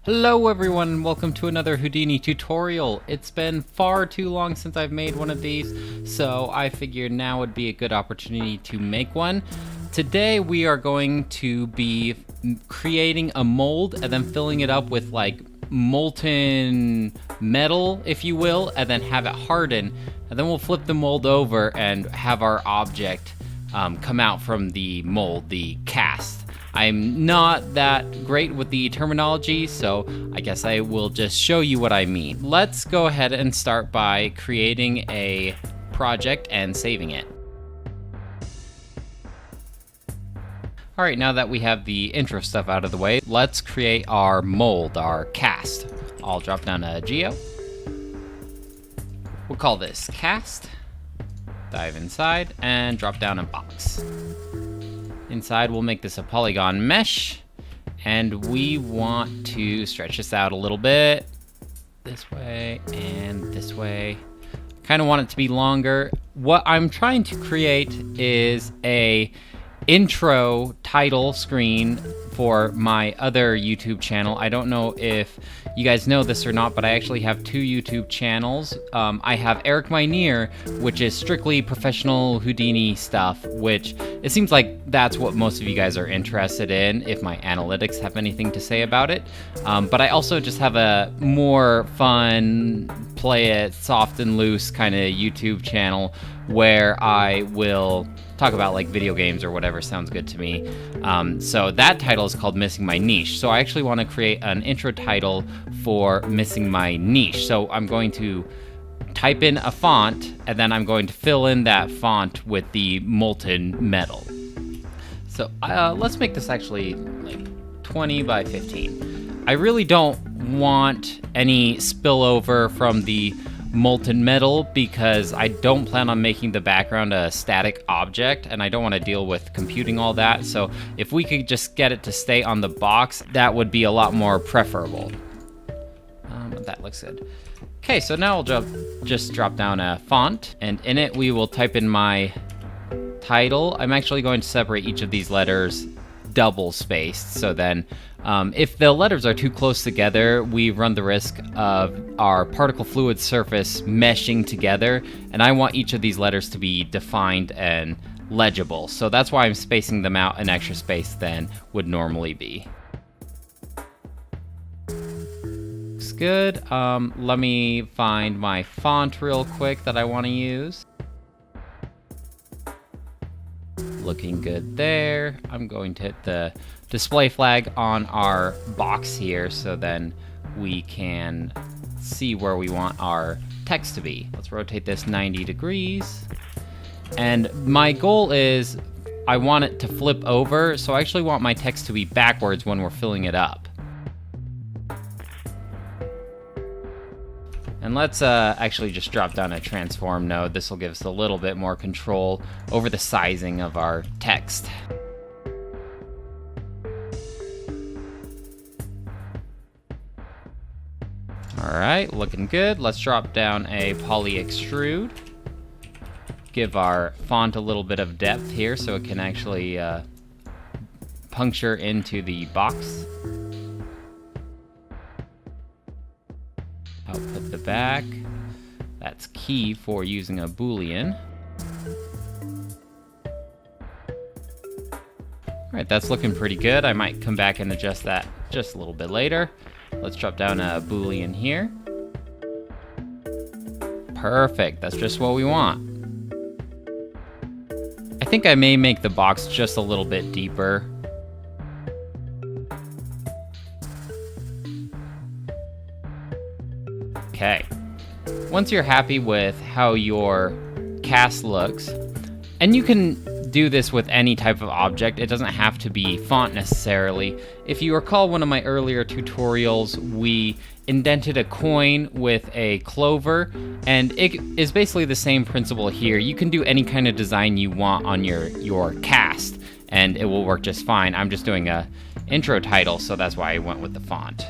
Hello everyone and welcome to another Houdini tutorial. It's been far too long since I've made one of these, so I figured now would be a good opportunity to make one. Today we are going to be creating a mold and then filling it up with like molten metal, if you will, and then have it harden. And then we'll flip the mold over and have our object come out from the mold, the cast. I'm not that great with the terminology, so I guess I will just show you what I mean. Let's go ahead and start by creating a project and saving it. All right, now that we have the intro stuff out of the way, let's create our mold, our cast. I'll drop down a geo. We'll call this cast. Dive inside and drop down a box. Inside, we'll make this a polygon mesh, and we want to stretch this out a little bit. This way and this way. Kind of want it to be longer. What I'm trying to create is a intro title screen for my other YouTube channel. I don't know if you guys know this or not, but I actually have two YouTube channels. I have Eric Minear, which is strictly professional Houdini stuff, which it seems like that's what most of you guys are interested in, if my analytics have anything to say about it. But I also just have a more fun, play it soft and loose kind of YouTube channel where I will talk about like video games or whatever sounds good to me. So that title is called Missing My Niche. So I actually want to create an intro title for Missing My Niche. So I'm going to type in a font and then I'm going to fill in that font with the molten metal. So let's make this actually like 20 by 15. I really don't want any spillover from the molten metal because I don't plan on making the background a static object and I don't want to deal with computing all that. So if we could just get it to stay on the box, that would be a lot more preferable. That looks good. Okay, so now I'll just drop down a font, and in it we will type in my title. I'm actually going to separate each of these letters double spaced, so then if the letters are too close together, we run the risk of our particle fluid surface meshing together, and I want each of these letters to be defined and legible. So that's why I'm spacing them out an extra space than would normally be. Looks good. Let me find my font real quick that I want to use. Looking good there. I'm going to hit the display flag on our box here so then we can see where we want our text to be. Let's rotate this 90 degrees. And my goal is I want it to flip over, so I actually want my text to be backwards when we're filling it up. And let's actually just drop down a transform node. This will give us a little bit more control over the sizing of our text. All right, looking good. Let's drop down a poly extrude. Give our font a little bit of depth here so it can actually puncture into the box. Output the back. That's key for using a Boolean. All right, that's looking pretty good. I might come back and adjust that just a little bit later. Let's drop down a Boolean here. Perfect, that's just what we want. I think I may make the box just a little bit deeper. Okay, once you're happy with how your cast looks, and you can do this with any type of object, it doesn't have to be font necessarily. If you recall one of my earlier tutorials, we indented a coin with a clover, and it is basically the same principle here. You can do any kind of design you want on your cast, and it will work just fine. I'm just doing a intro title, so that's why I went with the font.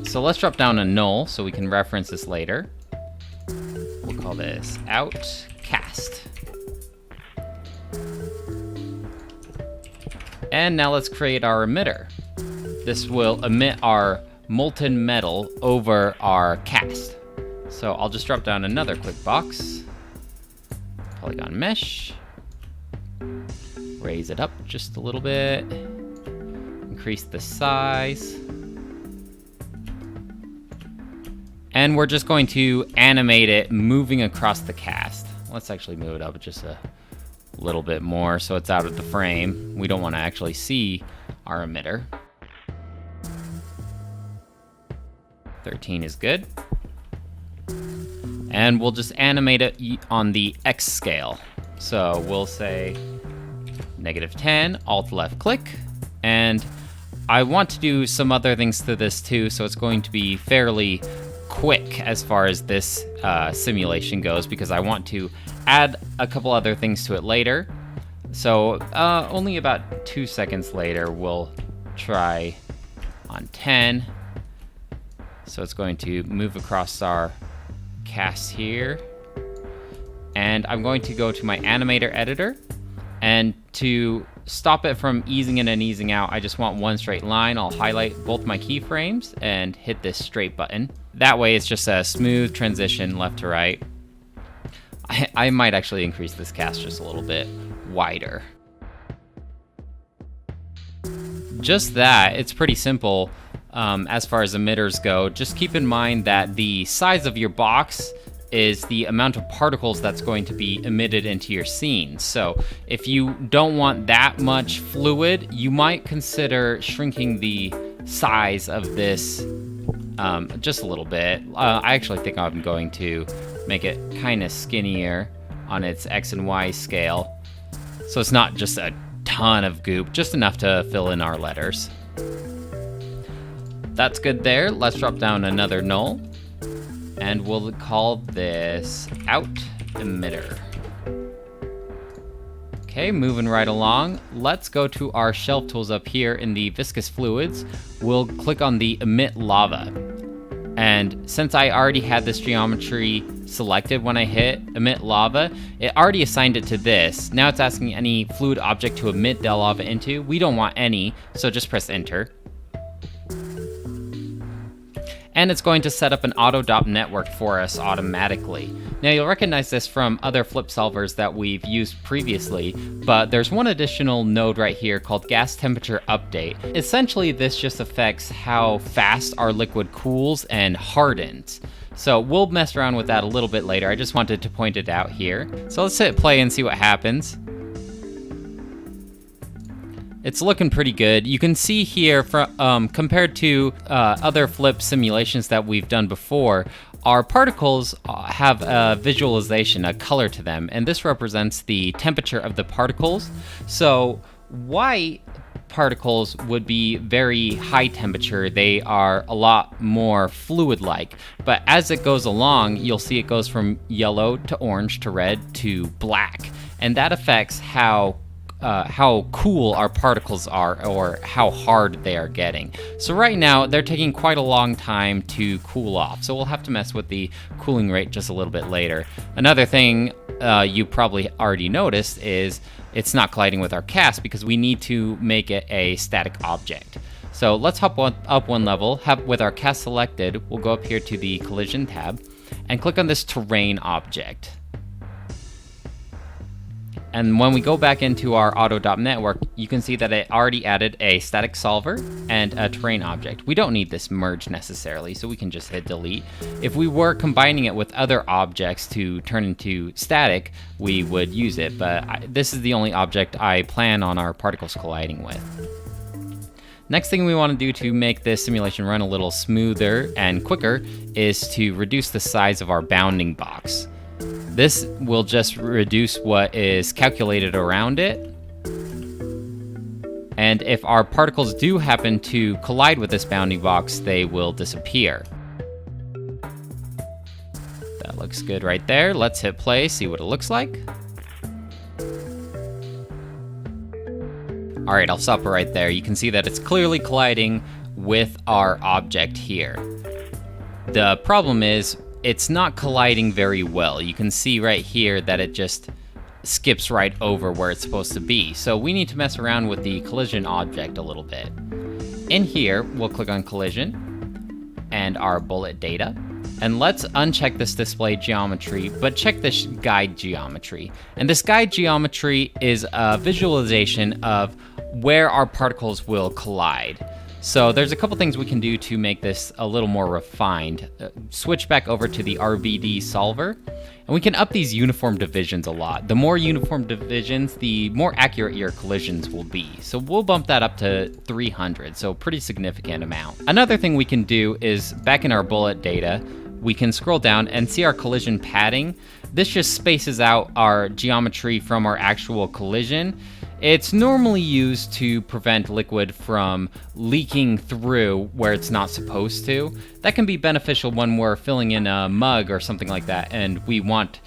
So let's drop down a null so we can reference this later. We'll call this outcast. And now let's create our emitter. this will emit our molten metal over our cast. So I'll just drop down another quick box. Polygon mesh. Raise it up just a little bit. Increase the size. And we're just going to animate it moving across the cast. Let's actually move it up just a little bit more so it's out of the frame. We don't want to actually see our emitter. 13 is good. And we'll just animate it on the X scale. So we'll say -10, Alt left click, and I want to do some other things to this too, so it's going to be fairly quick as far as this simulation goes, because I want to add a couple other things to it later. So only about 2 seconds later, we'll try on 10. So it's going to move across our cast here. And I'm going to go to my animator editor, and to stop it from easing in and easing out, I just want one straight line. I'll highlight both my keyframes and hit this straight button. That way it's just a smooth transition left to right. I might actually increase this cast just a little bit wider. Just that, it's pretty simple as far as emitters go. Just keep in mind that the size of your box is the amount of particles that's going to be emitted into your scene. So if you don't want that much fluid, you might consider shrinking the size of this just a little bit. I actually think I'm going to make it kind of skinnier on its X and Y scale. So it's not just a ton of goop, just enough to fill in our letters. That's good there. Let's drop down another null. And we'll call this out emitter. Okay, moving right along. Let's go to our shelf tools up here in the viscous fluids. We'll click on the Emit Lava. And since I already had this geometry selected when I hit Emit Lava, it already assigned it to this. Now it's asking any fluid object to emit the lava into. We don't want any, so just press enter. And it's going to set up an auto-dop network for us automatically. Now you'll recognize this from other flip solvers that we've used previously, but there's one additional node right here called gas temperature update. Essentially this just affects how fast our liquid cools and hardens. So we'll mess around with that a little bit later. I just wanted to point it out here. So let's hit play and see what happens. It's looking pretty good. You can see here, compared to other flip simulations that we've done before, our particles have a visualization, a color to them, and this represents the temperature of the particles. So white particles would be very high temperature. They are a lot more fluid-like, but as it goes along, you'll see it goes from yellow to orange to red to black, and that affects how cool our particles are, or how hard they are getting. So right now they're taking quite a long time to cool off, so we'll have to mess with the cooling rate just a little bit later. Another thing you probably already noticed is it's not colliding with our cast because we need to make it a static object. So let's hop up one level. With our cast selected, we'll go up here to the collision tab and click on this terrain object. And when we go back into our auto-dop network, you can see that it already added a static solver and a terrain object. We don't need this merge necessarily, so we can just hit delete. If we were combining it with other objects to turn into static, we would use it, but this is the only object I plan on our particles colliding with. Next thing we want to do to make this simulation run a little smoother and quicker is to reduce the size of our bounding box. This will just reduce what is calculated around it. And if our particles do happen to collide with this bounding box, they will disappear. That looks good right there. Let's hit play, see what it looks like. All right, I'll stop it right there. You can see that it's clearly colliding with our object here. The problem is, it's not colliding very well. You can see right here that it just skips right over where it's supposed to be. So we need to mess around with the collision object a little bit. In here, we'll click on collision and our bullet data. And let's uncheck this display geometry, but check this guide geometry. And this guide geometry is a visualization of where our particles will collide. So there's a couple things we can do to make this a little more refined. Switch back over to the RVD solver, and we can up these uniform divisions a lot. The more uniform divisions, the more accurate your collisions will be. So we'll bump that up to 300, so pretty significant amount. Another thing we can do is, back in our bullet data, we can scroll down and see our collision padding. This just spaces out our geometry from our actual collision. It's normally used to prevent liquid from leaking through where it's not supposed to. That can be beneficial when we're filling in a mug or something like that, and we want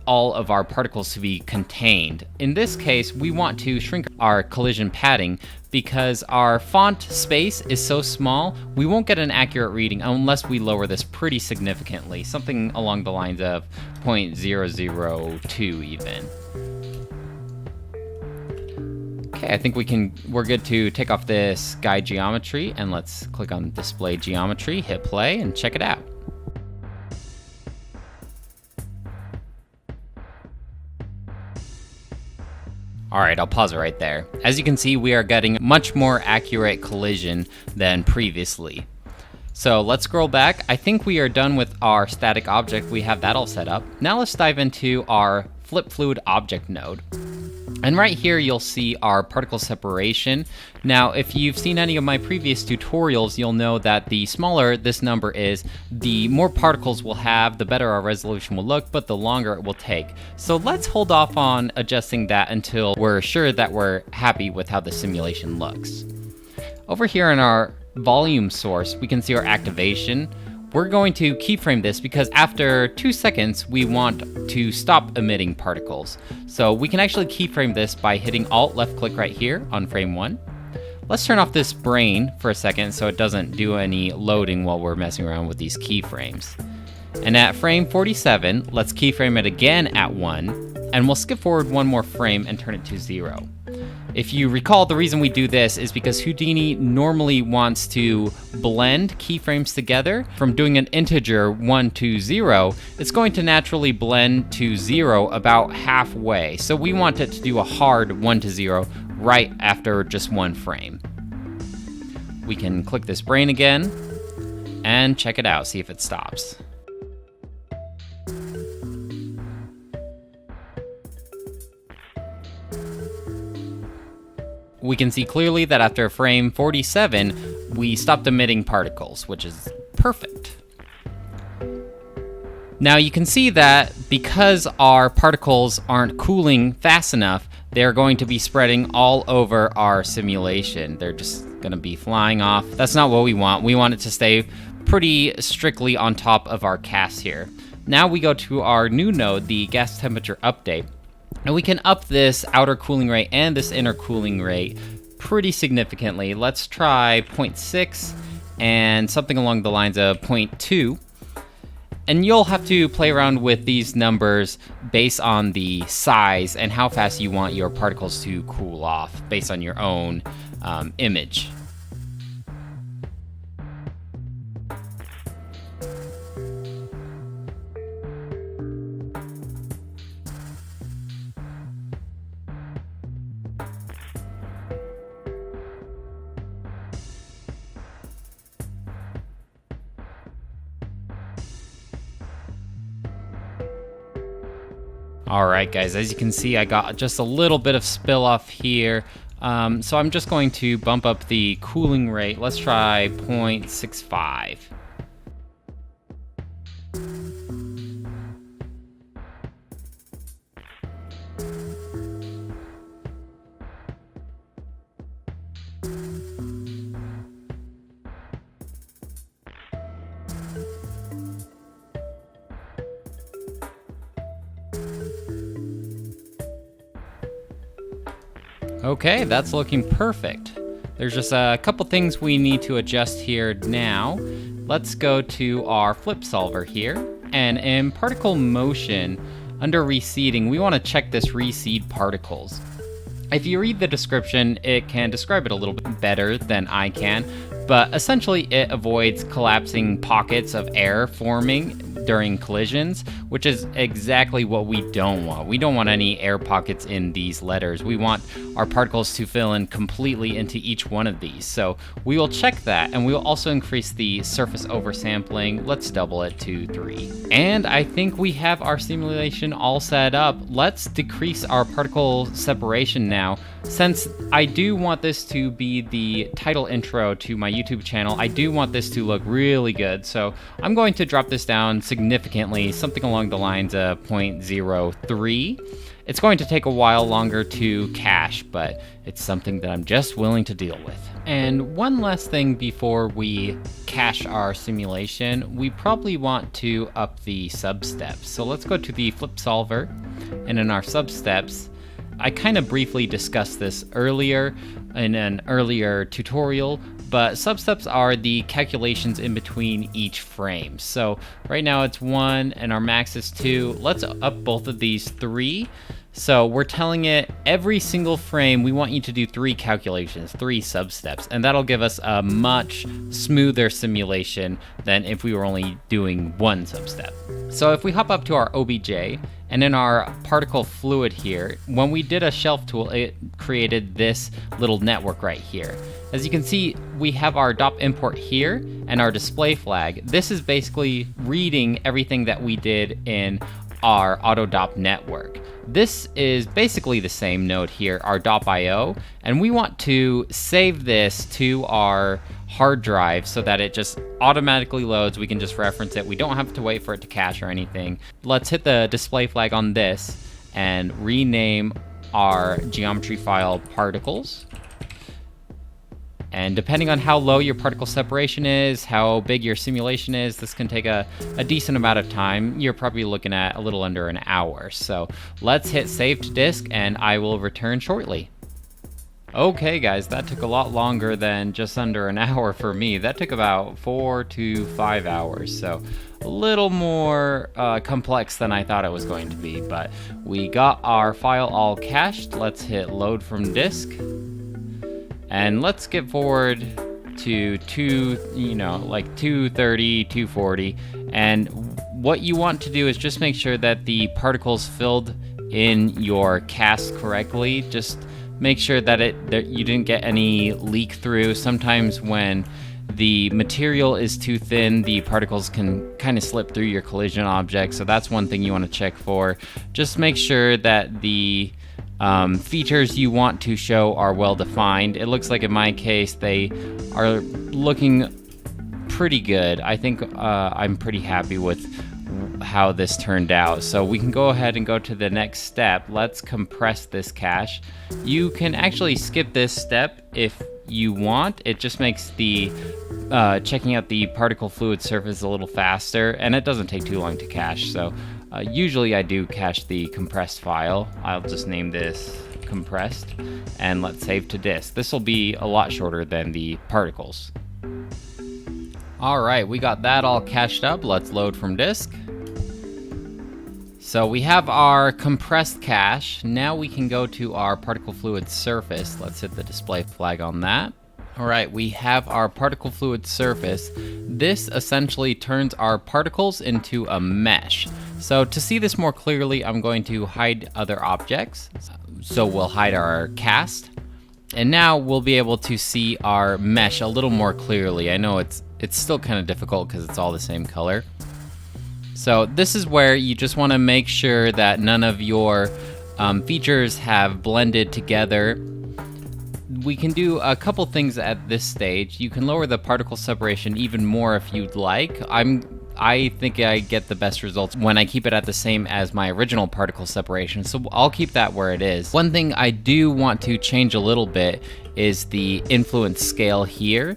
all of our particles to be contained. In this case, we want to shrink our collision padding because our font space is so small, we won't get an accurate reading unless we lower this pretty significantly, something along the lines of 0.002 even. Okay, I think we're good to take off this guide geometry, and let's click on display geometry, hit play, and check it out. Alright, I'll pause it right there. As you can see, we are getting much more accurate collision than previously. So let's scroll back. I think we are done with our static object. We have that all set up. Now let's dive into our flip fluid object node. And right here, you'll see our particle separation. Now, if you've seen any of my previous tutorials, you'll know that the smaller this number is, the more particles we'll have, the better our resolution will look, but the longer it will take. So let's hold off on adjusting that until we're sure that we're happy with how the simulation looks. Over here in our volume source, we can see our activation. We're going to keyframe this because after 2 seconds, we want to stop emitting particles. So we can actually keyframe this by hitting Alt left click right here on frame 1. Let's turn off this brain for a second so it doesn't do any loading while we're messing around with these keyframes. And at frame 47, let's keyframe it again at 1, and we'll skip forward one more frame and turn it to 0. If you recall, the reason we do this is because Houdini normally wants to blend keyframes together. From doing an integer 1 to 0, it's going to naturally blend to 0 about halfway. So we want it to do a hard 1 to 0 right after just one frame. We can click this brain again and check it out, see if it stops. We can see clearly that after frame 47, we stopped emitting particles, which is perfect. Now you can see that because our particles aren't cooling fast enough, they're going to be spreading all over our simulation. They're just going to be flying off. That's not what we want. We want it to stay pretty strictly on top of our cast here. Now we go to our new node, the gas temperature update. And we can up this outer cooling rate and this inner cooling rate pretty significantly. Let's try 0.6 and something along the lines of 0.2. And you'll have to play around with these numbers based on the size and how fast you want your particles to cool off based on your own image. Alright guys, as you can see, I got just a little bit of spill off here. So I'm just going to bump up the cooling rate. Let's try 0.65. Okay, that's looking perfect. There's just a couple things we need to adjust here now. Let's go to our flip solver here. And in particle motion, under reseeding, we want to check this Reseed Particles. If you read the description, it can describe it a little bit better than I can, but essentially it avoids collapsing pockets of air forming during collisions, which is exactly what we don't want. We don't want any air pockets in these letters. We want our particles to fill in completely into each one of these. So we will check that, and we will also increase the surface oversampling. Let's double it to 3. And I think we have our simulation all set up. Let's decrease our particle separation now. Since I do want this to be the title intro to my YouTube channel, I do want this to look really good. So I'm going to drop this down significantly, something along the lines of 0.03. It's going to take a while longer to cache, but it's something that I'm just willing to deal with. And one last thing before we cache our simulation, we probably want to up the substeps. So let's go to the flip solver, and in our substeps, I kind of briefly discussed this earlier in an earlier tutorial, but substeps are the calculations in between each frame. So right now it's 1 and our max is 2. Let's up both of these 3. So we're telling it every single frame we want you to do 3 calculations, 3 substeps, and that'll give us a much smoother simulation than if we were only doing 1 substep. So if we hop up to our OBJ, and in our particle fluid here, when we did a shelf tool, it created this little network right here. As you can see, we have our DOP import here and our display flag. This is basically reading everything that we did in our AutoDOP network. This is basically the same node here, our DOP.io, and we want to save this to our hard drive so that it just automatically loads. We can just reference it. We don't have to wait for it to cache or anything. Let's hit the display flag on this and rename our geometry file particles. And depending on how low your particle separation is, how big your simulation is, this can take a decent amount of time. You're probably looking at a little under an hour. So let's hit save to disk and I will return shortly. Okay guys, that took a lot longer than just under an hour for me. That took about 4 to 5 hours. So a little more complex than I thought it was going to be, but we got our file all cached. Let's hit load from disk. And let's get forward to 230, 240. And what you want to do is just make sure that the particles filled in your cast correctly. Just make sure that you didn't get any leak through. Sometimes when the material is too thin, the particles can kind of slip through your collision object. So that's one thing you want to check for. Just make sure that the features you want to show are well defined. It looks like in my case they are looking pretty good. I think I'm pretty happy with how this turned out. So we can go ahead and go to the next step. Let's compress this cache. You can actually skip this step if you want. It just makes the checking out the particle fluid surface a little faster, and it doesn't take too long to cache. So usually I do cache the compressed file. I'll just name this compressed, and let's save to disk. This will be a lot shorter than the particles. All right, we got that all cached up. Let's load from disk. So we have our compressed cache. Now we can go to our particle fluid surface. Let's hit the display flag on that. All right, we have our particle fluid surface. This essentially turns our particles into a mesh. So to see this more clearly, I'm going to hide other objects. So we'll hide our cast. And now we'll be able to see our mesh a little more clearly. I know it's still kind of difficult because it's all the same color. So this is where you just want to make sure that none of your features have blended together. We can do a couple things at this stage. You can lower the particle separation even more if you'd like. I think I get the best results when I keep it at the same as my original particle separation, so I'll keep that where it is. One thing I do want to change a little bit is the influence scale here.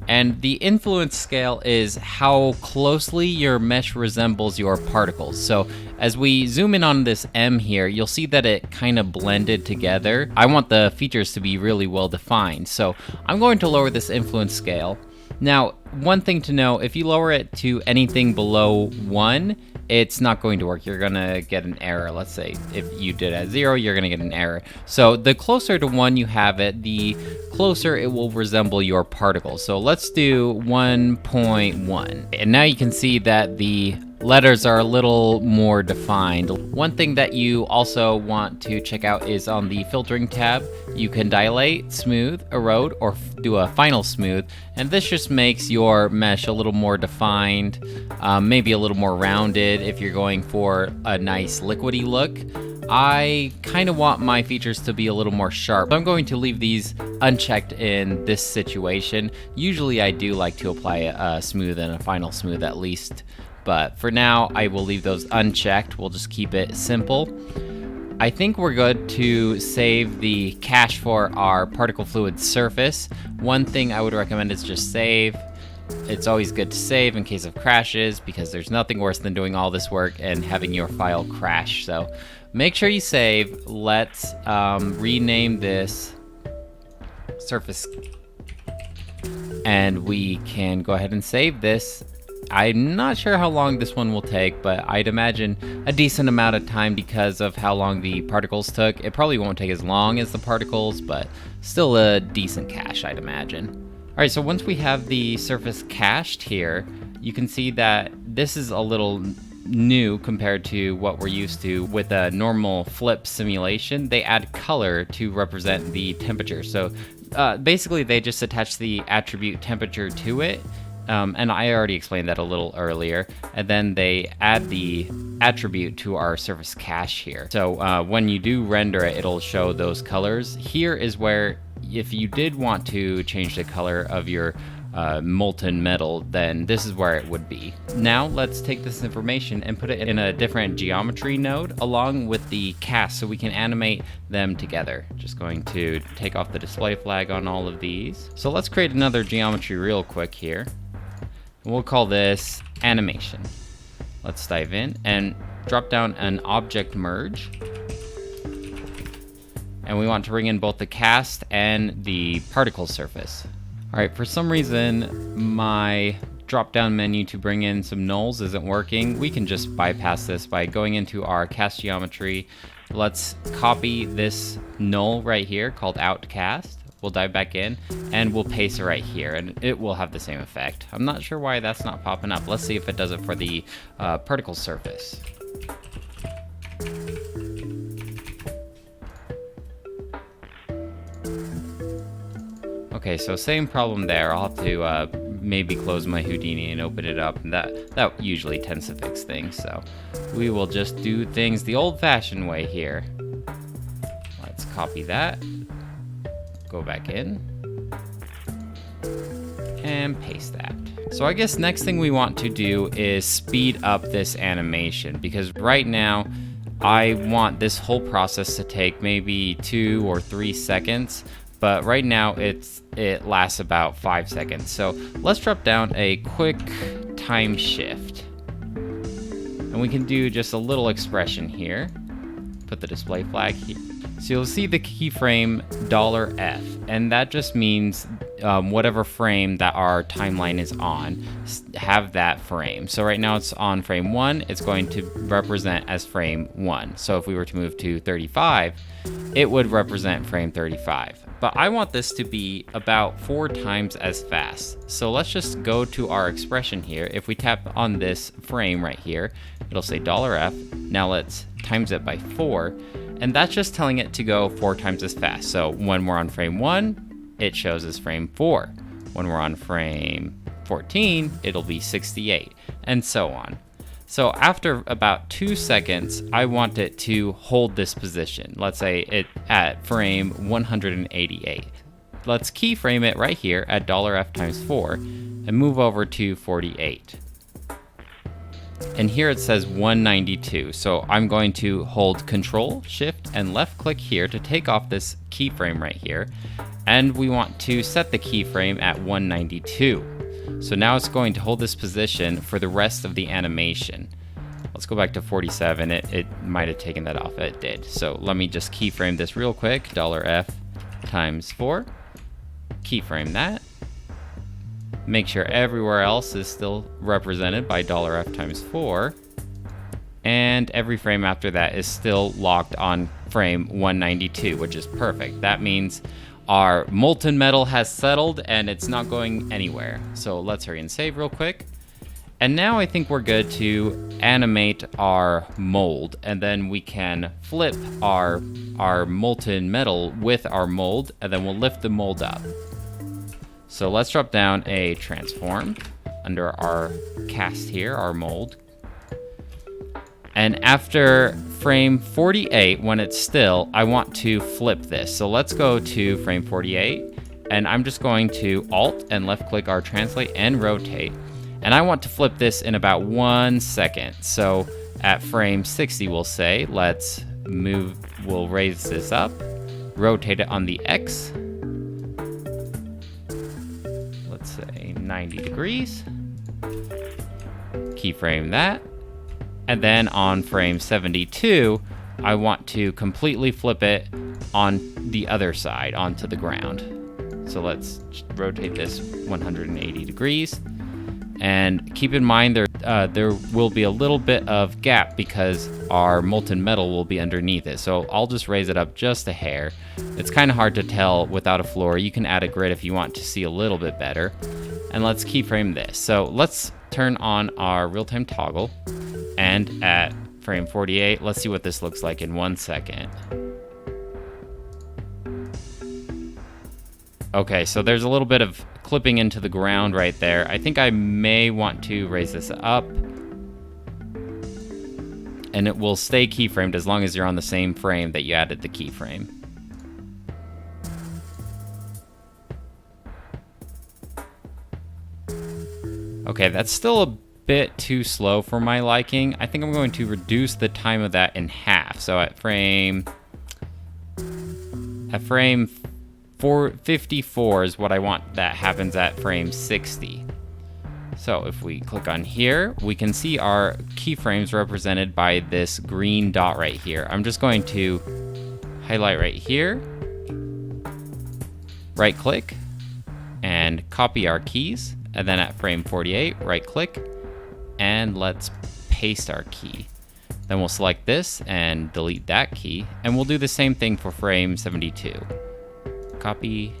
And the influence scale is how closely your mesh resembles your particles. So as we zoom in on this M here, you'll see that it kind of blended together. I want the features to be really well defined. So I'm going to lower this influence scale. Now, one thing to know, if you lower it to anything below 1, it's not going to work. You're going to get an error. Let's say if you did at 0, you're going to get an error. So the closer to 1 you have it, the closer it will resemble your particles. So let's do 1.1. And now you can see that the letters are a little more defined. One thing that you also want to check out is on the filtering tab. You can dilate, smooth, erode, or do a final smooth, and this just makes your mesh a little more defined, maybe a little more rounded if you're going for a nice liquidy look. I kind of want my features to be a little more sharp. I'm going to leave these unchecked in this situation. Usually I do like to apply a smooth and a final smooth at least, but for now I will leave those unchecked. We'll just keep it simple. I think we're good to save the cache for our particle fluid surface. One thing I would recommend is just save. It's always good to save in case of crashes, because there's nothing worse than doing all this work and having your file crash. So make sure you save. Let's rename this surface, and we can go ahead and save this. I'm not sure how long this one will take, but I'd imagine a decent amount of time because of how long the particles took. It probably won't take as long as the particles, but still a decent cache, I'd imagine. All right, so once we have the surface cached here, you can see that this is a little new compared to what we're used to with a normal flip simulation. They add color to represent the temperature. So basically they just attach the attribute temperature to it. And I already explained that a little earlier, and then they add the attribute to our surface cache here. So when you do render it, it'll show those colors. Here is where, if you did want to change the color of your molten metal, then this is where it would be. Now let's take this information and put it in a different geometry node along with the cast so we can animate them together. Just going to take off the display flag on all of these. So let's create another geometry real quick here. We'll call this animation. Let's dive in and drop down an object merge. And we want to bring in both the cast and the particle surface. All right, for some reason, my drop-down menu to bring in some nulls isn't working. We can just bypass this by going into our cast geometry. Let's copy this null right here called outcast. We'll dive back in and we'll paste it right here, and it will have the same effect. I'm not sure why that's not popping up. Let's see if it does it for the particle surface. Okay, so same problem there. I'll have to maybe close my Houdini and open it up, and that usually tends to fix things. So we will just do things the old-fashioned way here. Let's copy that. Go back in and paste that. So I guess next thing we want to do is speed up this animation, because right now I want this whole process to take maybe 2 or 3 seconds, but right now it lasts about 5 seconds. So let's drop down a quick time shift, and we can do just a little expression here. Put the display flag here. So you'll see the keyframe $F, and that just means whatever frame that our timeline is on, have that frame. So right now it's on frame 1, it's going to represent as frame 1. So if we were to move to 35, it would represent frame 35. But I want this to be about 4 times as fast. So let's just go to our expression here. If we tap on this frame right here, it'll say $F. Now let's times it by 4. And that's just telling it to go 4 times as fast. So when we're on frame 1, it shows as frame 4. When we're on frame 14, it'll be 68, and so on. So after about 2 seconds, I want it to hold this position. Let's say it at frame 188. Let's keyframe it right here at $F times 4 and move over to 48. And here it says 192, so I'm going to hold Control, Shift, and left click here to take off this keyframe right here, and we want to set the keyframe at 192. So now it's going to hold this position for the rest of the animation. Let's go back to 47, it might have taken that off, it did. So let me just keyframe this real quick, $F times 4, keyframe that, Make sure everywhere else is still represented by $F times 4. And every frame after that is still locked on frame 192, which is perfect. That means our molten metal has settled and it's not going anywhere. So let's hurry and save real quick. And now I think we're good to animate our mold, and then we can flip our molten metal with our mold, and then we'll lift the mold up. So let's drop down a transform under our cast here, our mold. And after frame 48, when it's still, I want to flip this. So let's go to frame 48, and I'm just going to Alt and left click our translate and rotate. And I want to flip this in about 1 second. So at frame 60, we'll say, we'll raise this up, rotate it on the X. Let's say 90 degrees. Keyframe that. And then on frame 72, I want to completely flip it on the other side, onto the ground. So let's rotate this 180 degrees. And keep in mind there will be a little bit of gap because our molten metal will be underneath it. So I'll just raise it up just a hair. It's kind of hard to tell without a floor. You can add a grid if you want to see a little bit better. And let's keyframe this. So let's turn on our real-time toggle. And at frame 48, let's see what this looks like in 1 second. Okay, so there's a little bit of clipping into the ground right there. I think I may want to raise this up. And it will stay keyframed as long as you're on the same frame that you added the keyframe. Okay, that's still a bit too slow for my liking. I think I'm going to reduce the time of that in half. So at frame 454 is what I want that happens at frame 60. So if we click on here, we can see our keyframes represented by this green dot right here. I'm just going to highlight right here, right click, and copy our keys. And then at frame 48, right click, and let's paste our key. Then we'll select this and delete that key, and we'll do the same thing for frame 72. Copy,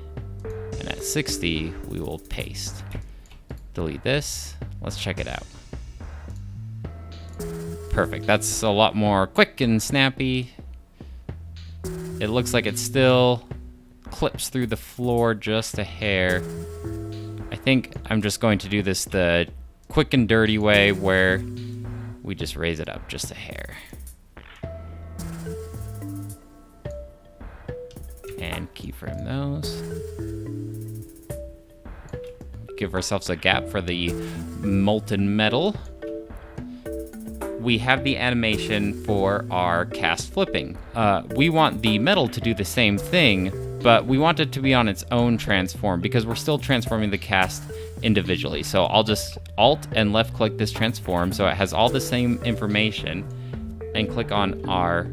and at 60, we will paste. Delete this, let's check it out. Perfect, that's a lot more quick and snappy. It looks like it still clips through the floor just a hair. I think I'm just going to do this the quick and dirty way where we just raise it up just a hair. And keyframe those. Give ourselves a gap for the molten metal. We have the animation for our cast flipping. We want the metal to do the same thing, but we want it to be on its own transform because we're still transforming the cast individually. So I'll just Alt and left click this transform so it has all the same information, and click on our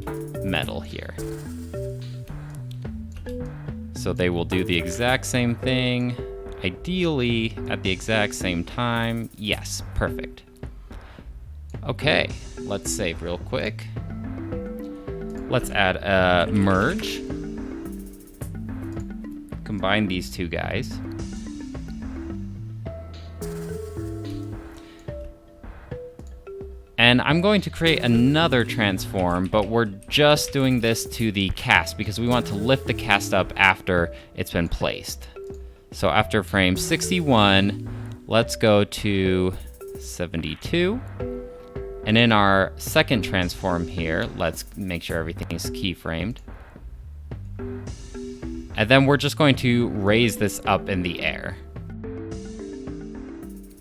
metal here. So they will do the exact same thing, ideally at the exact same time. Yes, perfect. Okay, let's save real quick. Let's add a merge. Combine these two guys. And I'm going to create another transform, but we're just doing this to the cast because we want to lift the cast up after it's been placed. So after frame 61, let's go to 72. And in our second transform here, let's make sure everything is keyframed. And then we're just going to raise this up in the air.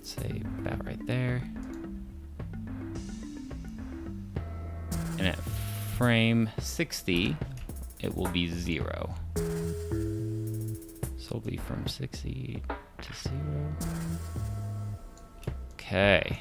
Say about right there. And at frame 60, it will be 0. So it'll be from 60 to 0. Okay.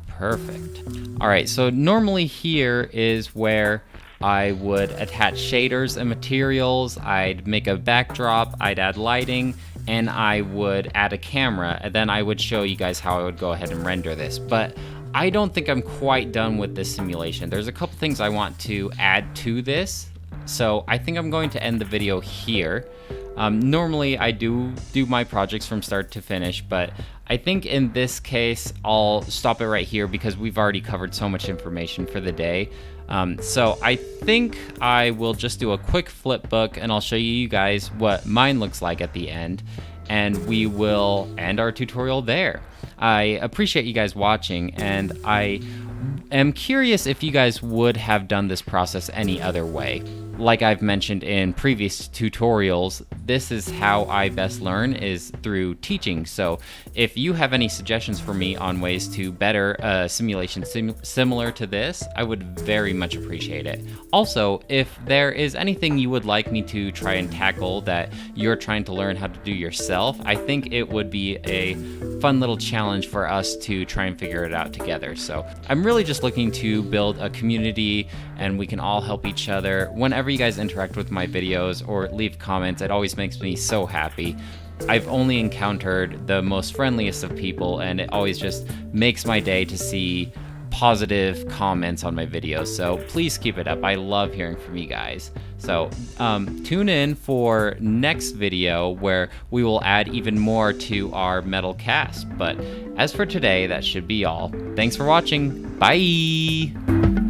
Perfect. All right, so normally here is where I would attach shaders and materials, I'd make a backdrop, I'd add lighting, and I would add a camera, and then I would show you guys how I would go ahead and render this. But I don't think I'm quite done with this simulation. There's a couple things I want to add to this, so I think I'm going to end the video here. Normally I do my projects from start to finish, but I think in this case I'll stop it right here because we've already covered so much information for the day. So I think I will just do a quick flip book and I'll show you guys what mine looks like at the end, and we will end our tutorial there. I appreciate you guys watching, and I am curious if you guys would have done this process any other way. Like I've mentioned in previous tutorials, this is how I best learn, is through teaching. So if you have any suggestions for me on ways to better a simulation similar to this, I would very much appreciate it. Also, if there is anything you would like me to try and tackle that you're trying to learn how to do yourself, I think it would be a fun little challenge for us to try and figure it out together. So I'm really just looking to build a community and we can all help each other. Whenever you guys interact with my videos or leave comments, it always makes me so happy. I've only encountered the most friendliest of people, and it always just makes my day to see positive comments on my videos. So please keep it up. I love hearing from you guys. So tune in for next video where we will add even more to our metal cast. But as for today, that should be all. Thanks for watching. Bye!